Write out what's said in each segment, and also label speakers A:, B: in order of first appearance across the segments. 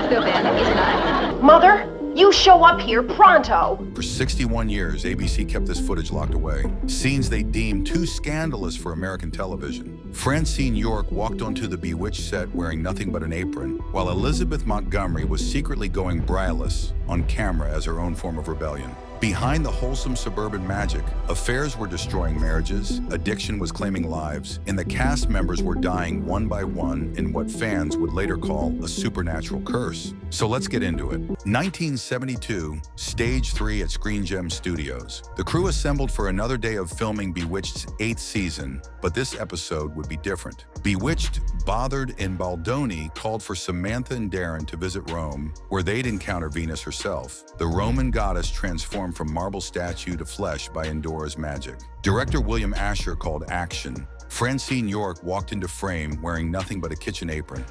A: Still bad, he's not.
B: Mother, you show up here pronto.
C: For 61 years, ABC kept this footage locked away. Scenes they deemed too scandalous for American television. Francine York walked onto the Bewitched set wearing nothing but an apron, while Elizabeth Montgomery was secretly going braless on camera as her own form of rebellion. Behind the wholesome suburban magic, affairs were destroying marriages, addiction was claiming lives, and the cast members were dying one by one in what fans would later call a supernatural curse. So let's get into it. 1972, Stage 3 at Screen Gem Studios. The crew assembled for another day of filming Bewitched's 8th season, but this episode would be different. Bewitched, bothered, and Baldoni called for Samantha and Darren to visit Rome, where they'd encounter Venus herself. The Roman goddess transformed from marble statue to flesh by Endora's magic. Director William Asher called action. Francine York walked into frame wearing nothing but a kitchen apron.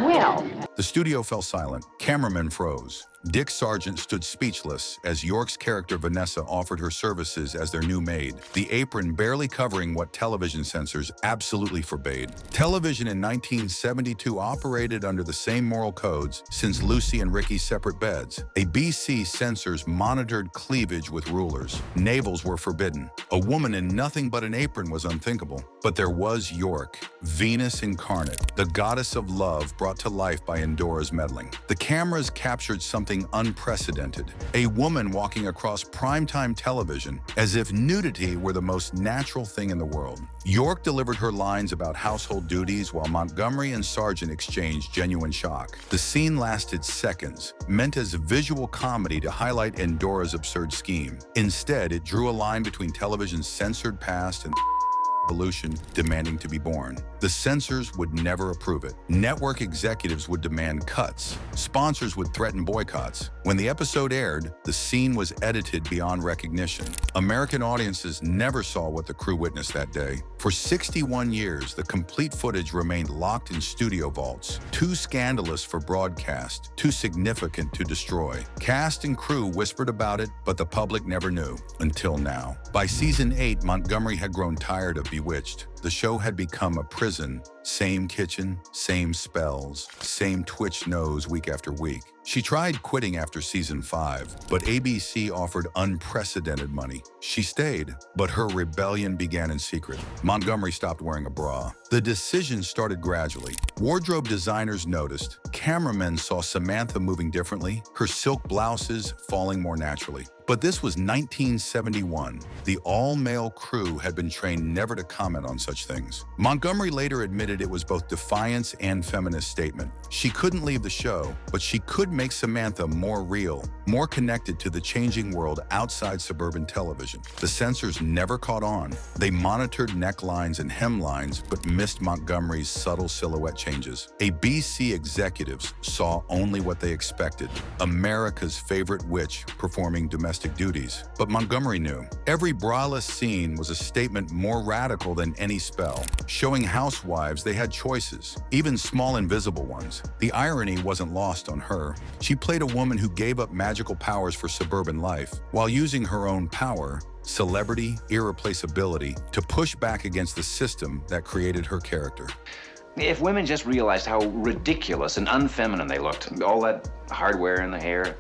B: Well.
C: The studio fell silent. Cameramen froze. Dick Sargent stood speechless as York's character Vanessa offered her services as their new maid, the apron barely covering what television censors absolutely forbade. Television in 1972 operated under the same moral codes since Lucy and Ricky's separate beds. ABC censors monitored cleavage with rulers. Navels were forbidden. A woman in nothing but an apron was unthinkable. But there was York, Venus incarnate, the goddess of love brought to life by Endora's meddling. The cameras captured something unprecedented. A woman walking across primetime television as if nudity were the most natural thing in the world. York delivered her lines about household duties while Montgomery and Sargent exchanged genuine shock. The scene lasted seconds, meant as visual comedy to highlight Endora's absurd scheme. Instead, it drew a line between television's censored past and evolution demanding to be born. The censors would never approve it. Network executives would demand cuts. Sponsors would threaten boycotts. When the episode aired, the scene was edited beyond recognition. American audiences never saw what the crew witnessed that day. For 61 years, the complete footage remained locked in studio vaults. Too scandalous for broadcast, too significant to destroy. Cast and crew whispered about it, but the public never knew, until now. By season 8, Montgomery had grown tired of Bewitched. The show had become a prison. Same kitchen, same spells, same twitched nose week after week. She tried quitting after season 5, but ABC offered unprecedented money. She stayed, but her rebellion began in secret. Montgomery stopped wearing a bra. The decision started gradually. Wardrobe designers noticed. Cameramen saw Samantha moving differently, her silk blouses falling more naturally. But this was 1971. The all-male crew had been trained never to comment on such things. Montgomery later admitted it was both defiance and feminist statement. She couldn't leave the show, but she could make Samantha more real, more connected to the changing world outside suburban television. The censors never caught on. They monitored necklines and hemlines, but missed Montgomery's subtle silhouette changes. ABC executives saw only what they expected, America's favorite witch performing domestic duties. But Montgomery knew. Every braless scene was a statement more radical than any spell, showing housewives they had choices, even small invisible ones. The irony wasn't lost on her. She played a woman who gave up magical powers for suburban life, while using her own power, celebrity, irreplaceability, to push back against the system that created her character.
D: If women just realized how ridiculous and unfeminine they looked, all that hardware in the hair.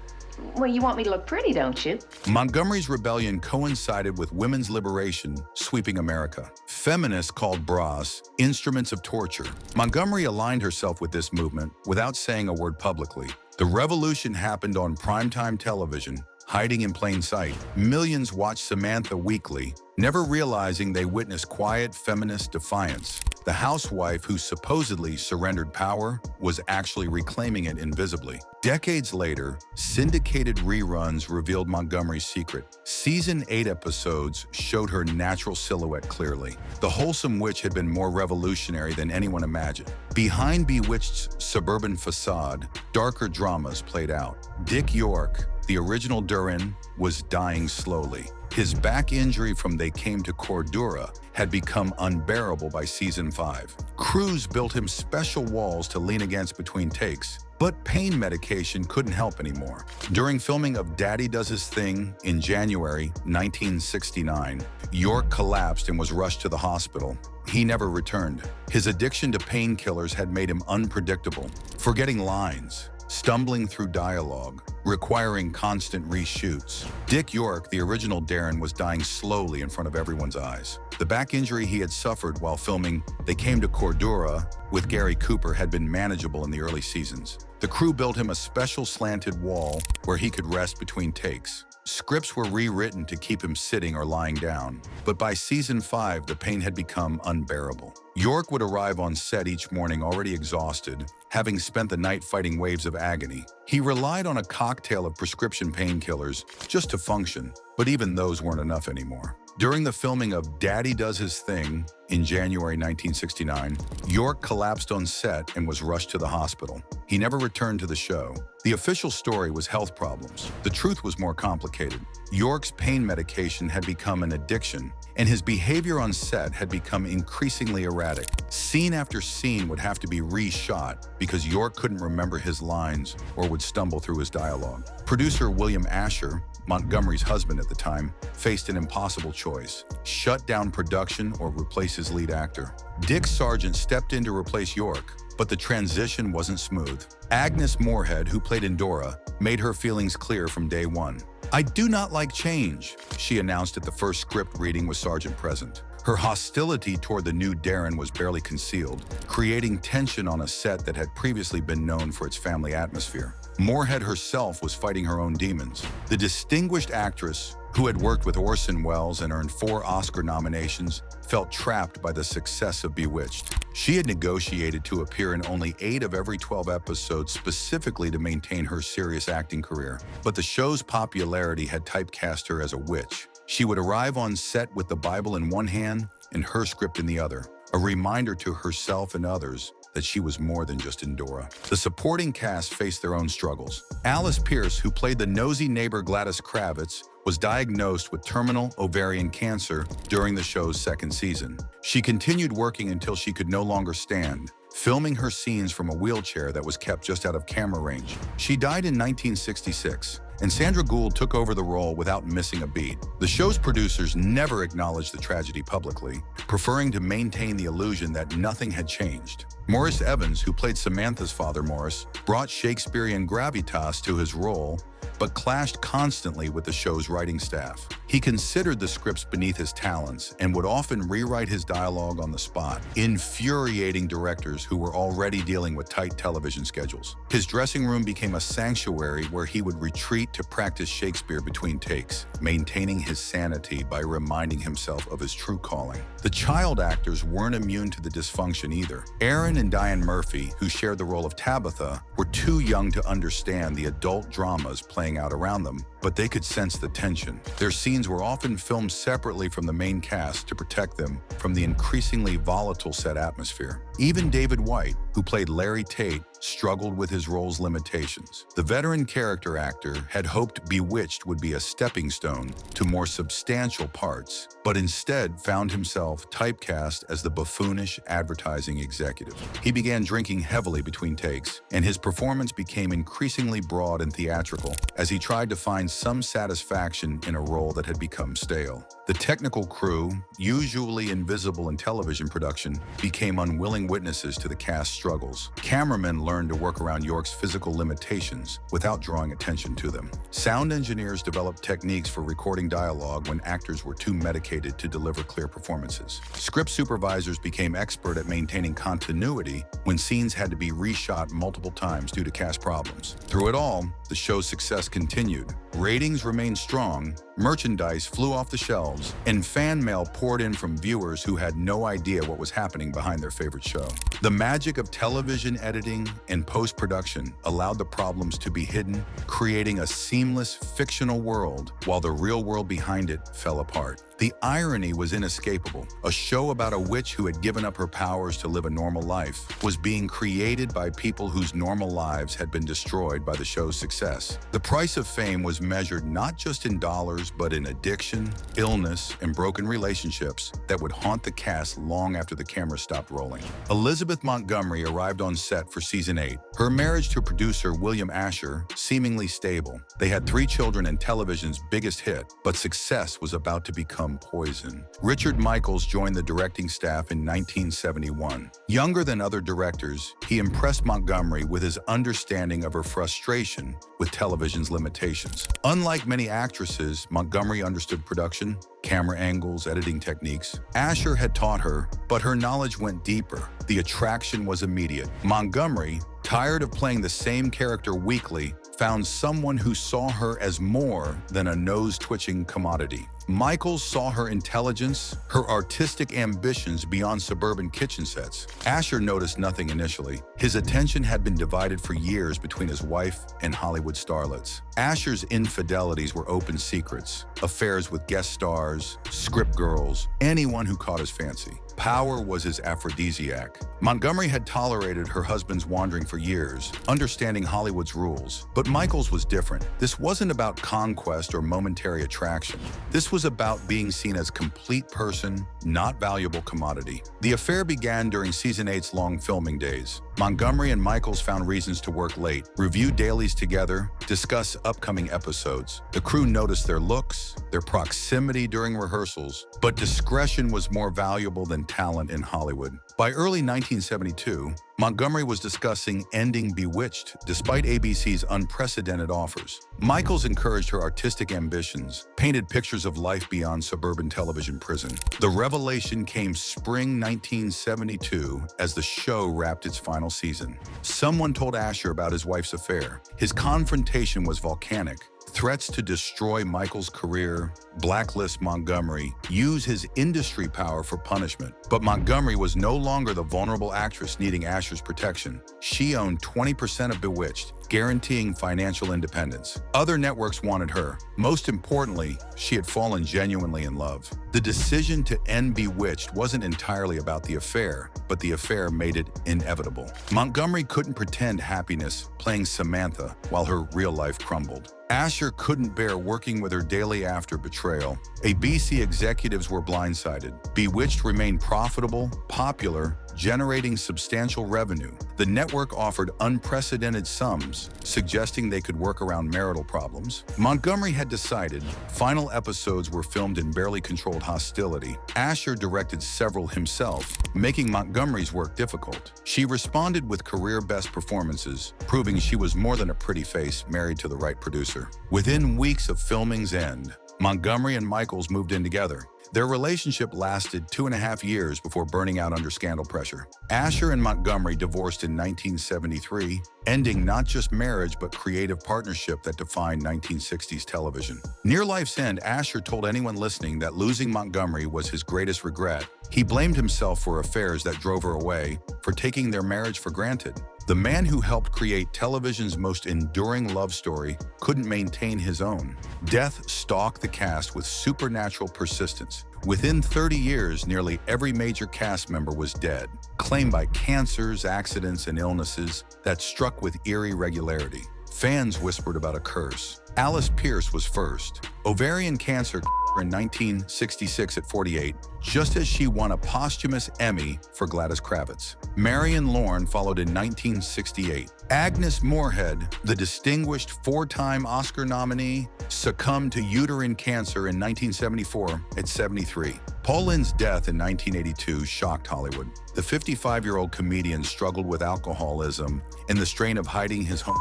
A: Well, you want me to look pretty, don't you?
C: Montgomery's rebellion coincided with women's liberation sweeping America. Feminists called bras instruments of torture. Montgomery aligned herself with this movement without saying a word publicly. The revolution happened on primetime television, hiding in plain sight. Millions watched Samantha weekly, never realizing they witnessed quiet feminist defiance. The housewife who supposedly surrendered power was actually reclaiming it invisibly. Decades later, syndicated reruns revealed Montgomery's secret. Season 8 episodes showed her natural silhouette clearly. The wholesome witch had been more revolutionary than anyone imagined. Behind Bewitched's suburban facade, darker dramas played out. Dick York, the original Durin, was dying slowly. His back injury from They Came to Cordura had become unbearable by season 5. Crews built him special walls to lean against between takes, but pain medication couldn't help anymore. During filming of Daddy Does His Thing in January 1969, York collapsed and was rushed to the hospital. He never returned. His addiction to painkillers had made him unpredictable, forgetting lines, stumbling through dialogue, requiring constant reshoots. Dick York, the original Darren, was dying slowly in front of everyone's eyes. The back injury he had suffered while filming They Came to Cordura with Gary Cooper had been manageable in the early seasons. The crew built him a special slanted wall where he could rest between takes. Scripts were rewritten to keep him sitting or lying down, but by season 5, the pain had become unbearable. York would arrive on set each morning already exhausted, having spent the night fighting waves of agony. He relied on a cocktail of prescription painkillers just to function, but even those weren't enough anymore. During the filming of Daddy Does His Thing in January 1969, York collapsed on set and was rushed to the hospital. He never returned to the show. The official story was health problems. The truth was more complicated. York's pain medication had become an addiction, and his behavior on set had become increasingly erratic. Scene after scene would have to be reshot because York couldn't remember his lines or would stumble through his dialogue. Producer William Asher, Montgomery's husband at the time, faced an impossible choice: shut down production or replace his lead actor. Dick Sargent stepped in to replace York, but the transition wasn't smooth. Agnes Moorehead, who played Endora, made her feelings clear from day one. "I do not like change," she announced at the first script reading with Sargent present. Her hostility toward the new Darren was barely concealed, creating tension on a set that had previously been known for its family atmosphere. Moorehead herself was fighting her own demons. The distinguished actress, who had worked with Orson Welles and earned 4 Oscar nominations, felt trapped by the success of Bewitched. She had negotiated to appear in only 8 of every 12 episodes specifically to maintain her serious acting career. But the show's popularity had typecast her as a witch. She would arrive on set with the Bible in one hand and her script in the other, a reminder to herself and others that she was more than just Endora. The supporting cast faced their own struggles. Alice Pierce, who played the nosy neighbor Gladys Kravitz, was diagnosed with terminal ovarian cancer during the show's 2nd season. She continued working until she could no longer stand, filming her scenes from a wheelchair that was kept just out of camera range. She died in 1966, and Sandra Gould took over the role without missing a beat. The show's producers never acknowledged the tragedy publicly, preferring to maintain the illusion that nothing had changed. Maurice Evans, who played Samantha's father Morris, brought Shakespearean gravitas to his role, but clashed constantly with the show's writing staff. He considered the scripts beneath his talents and would often rewrite his dialogue on the spot, infuriating directors who were already dealing with tight television schedules. His dressing room became a sanctuary where he would retreat to practice Shakespeare between takes, maintaining his sanity by reminding himself of his true calling. The child actors weren't immune to the dysfunction either. Aaron and Diane Murphy, who shared the role of Tabitha, were too young to understand the adult dramas playing out around them, but they could sense the tension. Their scenes were often filmed separately from the main cast to protect them from the increasingly volatile set atmosphere. Even David White, who played Larry Tate, struggled with his role's limitations. The veteran character actor had hoped Bewitched would be a stepping stone to more substantial parts, but instead found himself typecast as the buffoonish advertising executive. He began drinking heavily between takes, and his performance became increasingly broad and theatrical as he tried to find some satisfaction in a role that had become stale. The technical crew, usually invisible in television production, became unwilling witnesses to the cast's struggles. Cameramen learned to work around York's physical limitations without drawing attention to them. Sound engineers developed techniques for recording dialogue when actors were too medicated to deliver clear performances. Script supervisors became expert at maintaining continuity when scenes had to be reshot multiple times due to cast problems. Through it all, the show's success continued. Ratings remained strong, merchandise flew off the shelves, and fan mail poured in from viewers who had no idea what was happening behind their favorite show. The magic of television editing and post-production allowed the problems to be hidden, creating a seamless fictional world while the real world behind it fell apart. The irony was inescapable. A show about a witch who had given up her powers to live a normal life was being created by people whose normal lives had been destroyed by the show's success. The price of fame was measured not just in dollars, but in addiction, illness, and broken relationships that would haunt the cast long after the camera stopped rolling. Elizabeth Montgomery arrived on set for season 8. Her marriage to producer William Asher seemingly stable. They had 3 children and television's biggest hit, but success was about to become poison. Richard Michaels joined the directing staff in 1971. Younger than other directors, he impressed Montgomery with his understanding of her frustration with television's limitations. Unlike many actresses, Montgomery understood production, camera angles, editing techniques. Asher had taught her, but her knowledge went deeper. The attraction was immediate. Montgomery, tired of playing the same character weekly, found someone who saw her as more than a nose-twitching commodity. Michaels saw her intelligence, her artistic ambitions beyond suburban kitchen sets. Asher noticed nothing initially. His attention had been divided for years between his wife and Hollywood starlets. Asher's infidelities were open secrets. Affairs with guest stars, script girls, anyone who caught his fancy. Power was his aphrodisiac. Montgomery had tolerated her husband's wandering for years, understanding Hollywood's rules. But Michaels was different. This wasn't about conquest or momentary attraction. This was about being seen as complete person, not valuable commodity. The affair began during season 8's long filming days. Montgomery and Michaels found reasons to work late, review dailies together, discuss upcoming episodes. The crew noticed their looks, their proximity during rehearsals, but discretion was more valuable than talent in Hollywood. By early 1972, Montgomery was discussing ending Bewitched despite ABC's unprecedented offers. Michaels encouraged her artistic ambitions, painted pictures of life beyond suburban television prison. The revelation came spring 1972 as the show wrapped its final season. Someone told Asher about his wife's affair. His confrontation was volcanic. Threats to destroy Michaels' career, blacklist Montgomery, use his industry power for punishment. But Montgomery was no longer the vulnerable actress needing Asher's protection. She owned 20% of Bewitched, guaranteeing financial independence. Other networks wanted her. Most importantly, she had fallen genuinely in love. The decision to end Bewitched wasn't entirely about the affair, but the affair made it inevitable. Montgomery couldn't pretend happiness playing Samantha while her real life crumbled. Asher couldn't bear working with her daily after betrayal. ABC executives were blindsided. Bewitched remained profitable, popular, generating substantial revenue. The network offered unprecedented sums, suggesting they could work around marital problems. Montgomery had decided. Final episodes were filmed in barely controlled hostility. Asher directed several himself, making Montgomery's work difficult. She responded with career-best performances, proving she was more than a pretty face married to the right producer. Within weeks of filming's end, Montgomery and Michaels moved in together. Their relationship lasted 2.5 years before burning out under scandal pressure. Asher and Montgomery divorced in 1973, ending not just marriage but creative partnership that defined 1960s television. Near life's end, Asher told anyone listening that losing Montgomery was his greatest regret. He blamed himself for affairs that drove her away, for taking their marriage for granted. The man who helped create television's most enduring love story couldn't maintain his own. Death stalked the cast with supernatural persistence. Within 30 years, nearly every major cast member was dead, claimed by cancers, accidents, and illnesses that struck with eerie regularity. Fans whispered about a curse. Alice Pierce was first. Ovarian cancer in 1966 at 48, just as she won a posthumous Emmy for Gladys Kravitz. Marion Lorne followed in 1968. Agnes Moorehead, the distinguished 4-time Oscar nominee, succumbed to uterine cancer in 1974 at 73. Paul Lynde's death in 1982 shocked Hollywood. The 55-year-old comedian struggled with alcoholism and the strain of hiding his home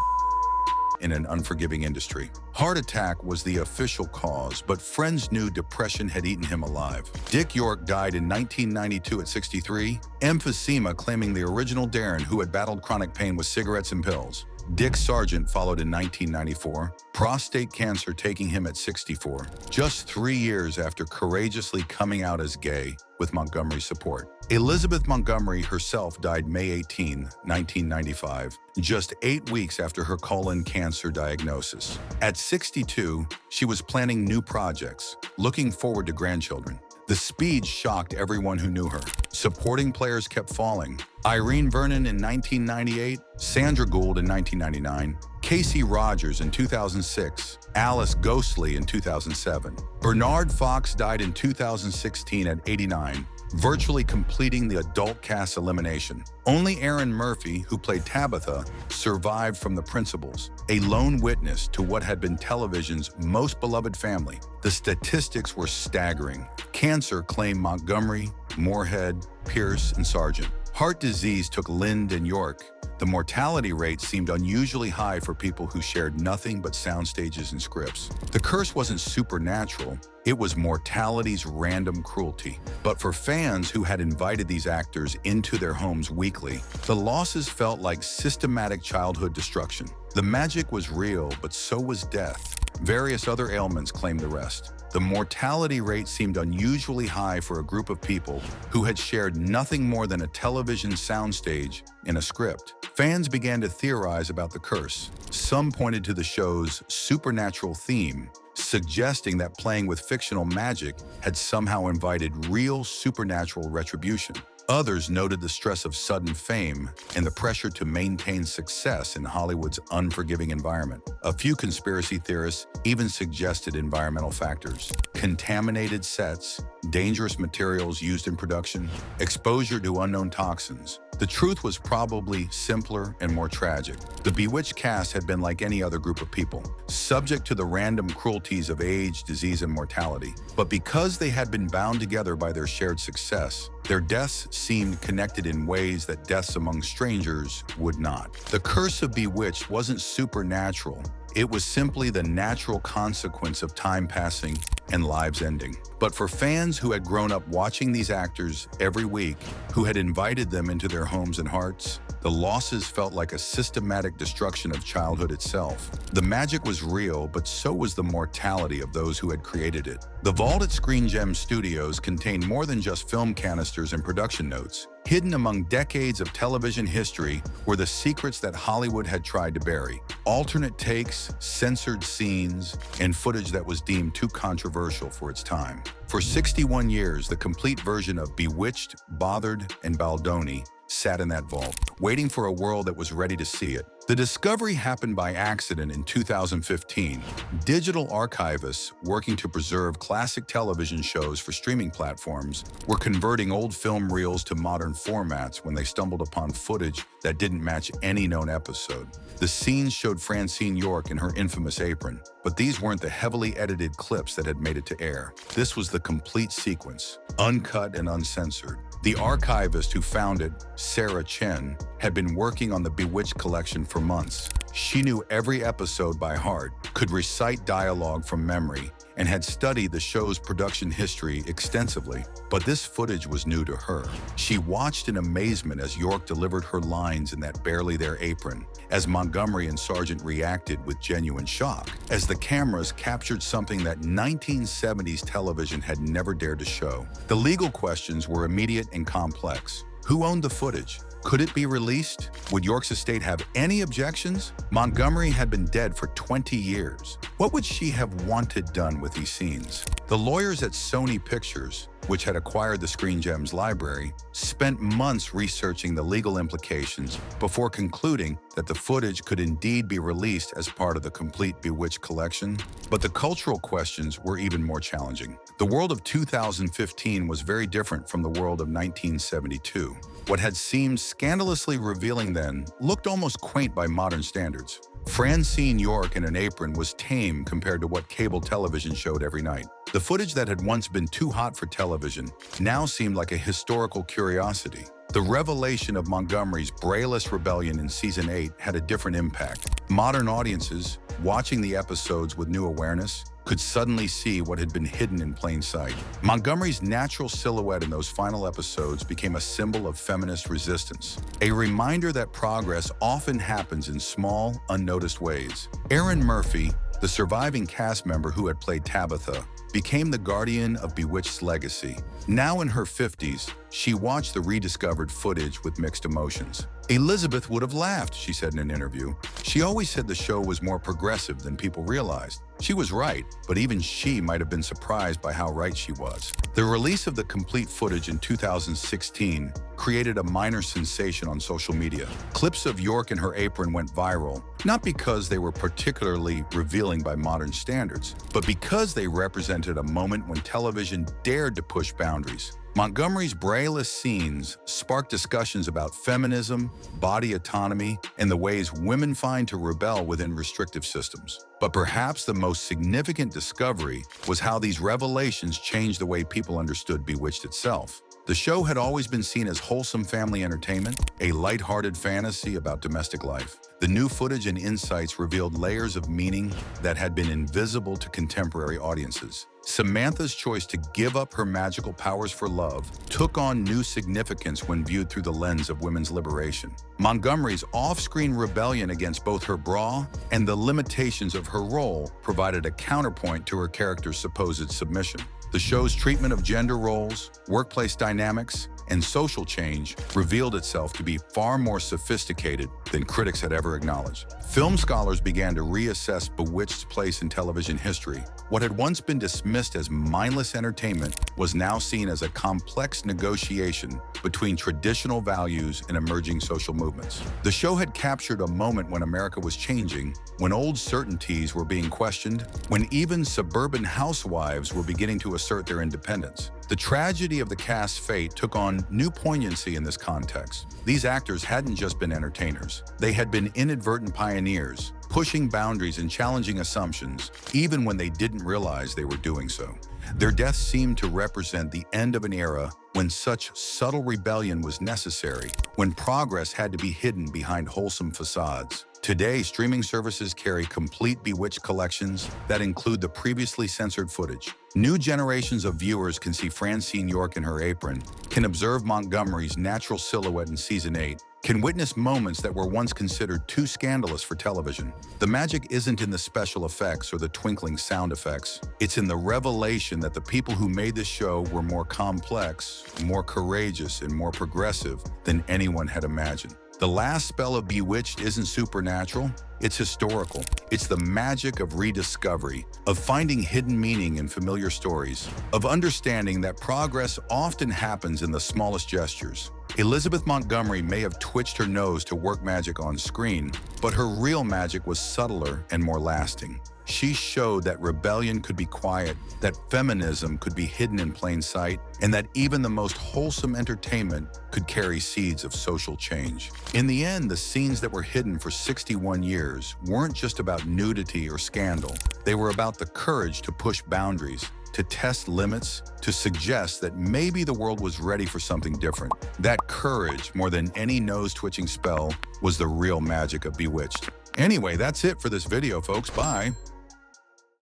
C: in an unforgiving industry. Heart attack was the official cause, but friends knew depression had eaten him alive. Dick York died in 1992 at 63, emphysema claiming the original Darren who had battled chronic pain with cigarettes and pills. Dick Sargent followed in 1994, prostate cancer taking him at 64, just 3 years after courageously coming out as gay with Montgomery's support. Elizabeth Montgomery herself died May 18, 1995, just 8 weeks after her colon cancer diagnosis. At 62, she was planning new projects, looking forward to grandchildren. The speed shocked everyone who knew her. Supporting players kept falling. Irene Vernon in 1998, Sandra Gould in 1999, Casey Rogers in 2006, Alice Ghostley in 2007. Bernard Fox died in 2016 at 89, virtually completing the adult cast elimination. Only Erin Murphy, who played Tabitha, survived from the principals, a lone witness to what had been television's most beloved family. The statistics were staggering. Cancer claimed Montgomery, Moorhead, Pierce, and Sargent. Heart disease took Lind and York. The mortality rate seemed unusually high for people who shared nothing but sound stages and scripts. The curse wasn't supernatural, it was mortality's random cruelty. But for fans who had invited these actors into their homes weekly, the losses felt like systematic childhood destruction. The magic was real, but so was death. Various other ailments claimed the rest. The mortality rate seemed unusually high for a group of people who had shared nothing more than a television soundstage and a script. Fans began to theorize about the curse. Some pointed to the show's supernatural theme, suggesting that playing with fictional magic had somehow invited real supernatural retribution. Others noted the stress of sudden fame and the pressure to maintain success in Hollywood's unforgiving environment. A few conspiracy theorists even suggested environmental factors: contaminated sets, dangerous materials used in production, exposure to unknown toxins. The truth was probably simpler and more tragic. The Bewitched cast had been like any other group of people, subject to the random cruelties of age, disease, and mortality. But because they had been bound together by their shared success, their deaths seemed connected in ways that deaths among strangers would not. The curse of Bewitched wasn't supernatural. It was simply the natural consequence of time passing and lives ending. But for fans who had grown up watching these actors every week, who had invited them into their homes and hearts, the losses felt like a systematic destruction of childhood itself. The magic was real, but so was the mortality of those who had created it. The vault at Screen Gems Studios contained more than just film canisters and production notes. Hidden among decades of television history were the secrets that Hollywood had tried to bury. Alternate takes, censored scenes, and footage that was deemed too controversial for its time. For 61 years, the complete version of Bewitched, Bothered, and Baldoni sat in that vault, waiting for a world that was ready to see it. The discovery happened by accident in 2015. Digital archivists working to preserve classic television shows for streaming platforms were converting old film reels to modern formats when they stumbled upon footage that didn't match any known episode. The scenes showed Francine York in her infamous apron, but these weren't the heavily edited clips that had made it to air. This was the complete sequence, uncut and uncensored. The archivist who found it, Sarah Chen, had been working on the Bewitched collection for months. She knew every episode by heart, could recite dialogue from memory, and had studied the show's production history extensively. But this footage was new to her. She watched in amazement as York delivered her lines in that barely there apron, as Montgomery and Sargent reacted with genuine shock, as the cameras captured something that 1970s television had never dared to show. The legal questions were immediate and complex. Who owned the footage? Could it be released? Would York's estate have any objections? Montgomery had been dead for 20 years. What would she have wanted done with these scenes? The lawyers at Sony Pictures, which had acquired the Screen Gems library, spent months researching the legal implications before concluding that the footage could indeed be released as part of the complete Bewitched collection. But the cultural questions were even more challenging. The world of 2015 was very different from the world of 1972. What had seemed scandalously revealing then looked almost quaint by modern standards. Francine York in an apron was tame compared to what cable television showed every night. The footage that had once been too hot for television now seemed like a historical curiosity. The revelation of Montgomery's braless rebellion in Season 8 had a different impact. Modern audiences, watching the episodes with new awareness, could suddenly see what had been hidden in plain sight. Montgomery's natural silhouette in those final episodes became a symbol of feminist resistance, a reminder that progress often happens in small, unnoticed ways. Erin Murphy, the surviving cast member who had played Tabitha, became the guardian of Bewitched's legacy. Now in her 50s, she watched the rediscovered footage with mixed emotions. Elizabeth would have laughed, she said in an interview. She always said the show was more progressive than people realized. She was right, but even she might have been surprised by how right she was. The release of the complete footage in 2016 created a minor sensation on social media. Clips of York in her apron went viral, not because they were particularly revealing by modern standards, but because they represented a moment when television dared to push boundaries. Montgomery's braless scenes sparked discussions about feminism, body autonomy, and the ways women find to rebel within restrictive systems. But perhaps the most significant discovery was how these revelations changed the way people understood Bewitched itself. The show had always been seen as wholesome family entertainment, a lighthearted fantasy about domestic life. The new footage and insights revealed layers of meaning that had been invisible to contemporary audiences. Samantha's choice to give up her magical powers for love took on new significance when viewed through the lens of women's liberation. Montgomery's off-screen rebellion against both her bra and the limitations of her role provided a counterpoint to her character's supposed submission. The show's treatment of gender roles, workplace dynamics, and social change revealed itself to be far more sophisticated than critics had ever acknowledged. Film scholars began to reassess Bewitched's place in television history. What had once been dismissed as mindless entertainment was now seen as a complex negotiation between traditional values and emerging social movements. The show had captured a moment when America was changing, when old certainties were being questioned, when even suburban housewives were beginning to assert their independence. The tragedy of the cast's fate took on new poignancy in this context. These actors hadn't just been entertainers. They had been inadvertent pioneers, pushing boundaries and challenging assumptions, even when they didn't realize they were doing so. Their deaths seemed to represent the end of an era when such subtle rebellion was necessary, when progress had to be hidden behind wholesome facades. Today, streaming services carry complete Bewitched collections that include the previously censored footage. New generations of viewers can see Francine York in her apron, can observe Montgomery's natural silhouette in Season 8, can witness moments that were once considered too scandalous for television. The magic isn't in the special effects or the twinkling sound effects. It's in the revelation that the people who made this show were more complex, more courageous, and more progressive than anyone had imagined. The last spell of Bewitched isn't supernatural, it's historical. It's the magic of rediscovery, of finding hidden meaning in familiar stories, of understanding that progress often happens in the smallest gestures. Elizabeth Montgomery may have twitched her nose to work magic on screen, but her real magic was subtler and more lasting. She showed that rebellion could be quiet, that feminism could be hidden in plain sight, and that even the most wholesome entertainment could carry seeds of social change. In the end, the scenes that were hidden for 61 years weren't just about nudity or scandal. They were about the courage to push boundaries, to test limits, to suggest that maybe the world was ready for something different. That courage, more than any nose-twitching spell, was the real magic of Bewitched. Anyway, that's it for this video, folks. Bye.